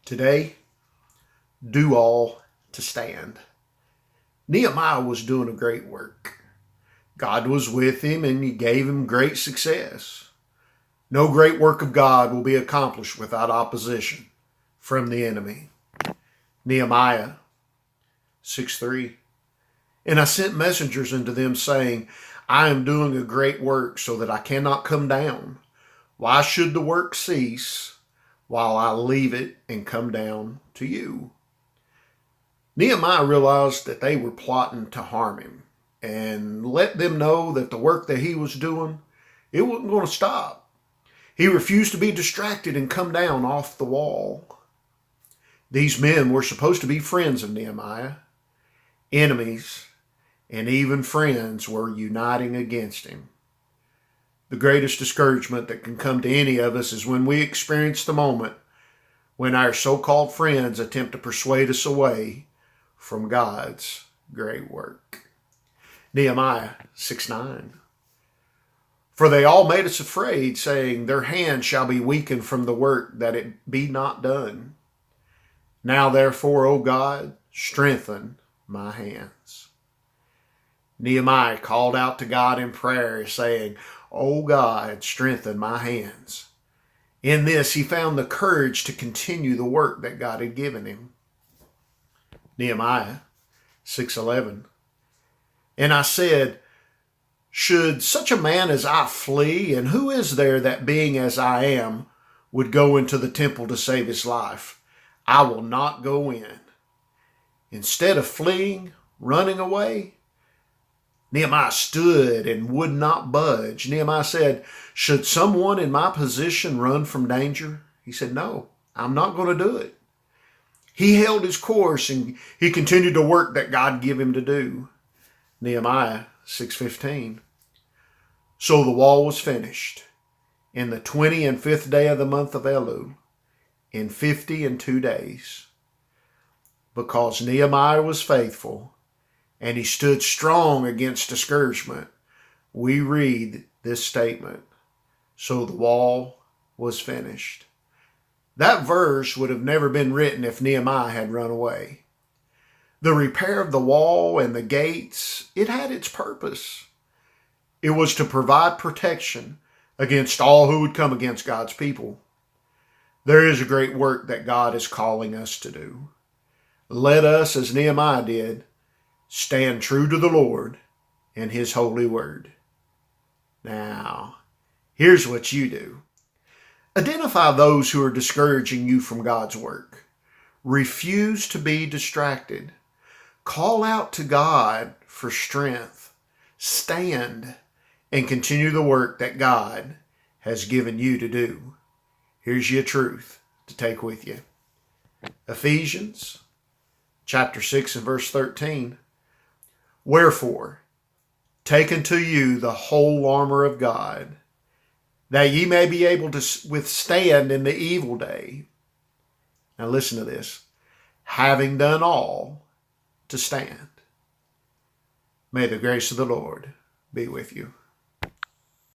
Today, do all to stand. Nehemiah was doing a great work. God was with him and he gave him great success. No great work of God will be accomplished without opposition from the enemy. Nehemiah 6:3. And I sent messengers unto them saying, I am doing a great work so that I cannot come down. Why should the work cease while I leave it and come down to you? Nehemiah realized that they were plotting to harm him and let them know that the work that he was doing, it wasn't going to stop. He refused to be distracted and come down off the wall. These men were supposed to be friends of Nehemiah. Enemies and even friends were uniting against him. The greatest discouragement that can come to any of us is when we experience the moment when our so-called friends attempt to persuade us away from God's great work. Nehemiah 6:9. For they all made us afraid, saying, their hand shall be weakened from the work, that it be not done. Now therefore, O God, strengthen my hands. Nehemiah called out to God in prayer, saying, O God, strengthen my hands. In this, he found the courage to continue the work that God had given him. Nehemiah 6:11. And I said, should such a man as I flee? And who is there that being as I am would go into the temple to save his life? I will not go in. Instead of fleeing, running away, Nehemiah stood and would not budge. Nehemiah said, should someone in my position run from danger? He said, no, I'm not going to do it. He held his course and he continued to work that God gave him to do. Nehemiah 6:15. So the wall was finished in the 25th day of the month of Elul, in 52 days. Because Nehemiah was faithful and he stood strong against discouragement, we read this statement, so the wall was finished. That verse would have never been written if Nehemiah had run away. The repair of the wall and the gates, it had its purpose. It was to provide protection against all who would come against God's people. There is a great work that God is calling us to do. Let us, as Nehemiah did, stand true to the Lord and his holy word. Now, here's what you do. Identify those who are discouraging you from God's work. Refuse to be distracted. Call out to God for strength. Stand and continue the work that God has given you to do. Here's your truth to take with you. Ephesians chapter 6 and verse 13. Wherefore, take unto you the whole armor of God, that ye may be able to withstand in the evil day. Now listen to this. Having done all, to stand. May the grace of the Lord be with you.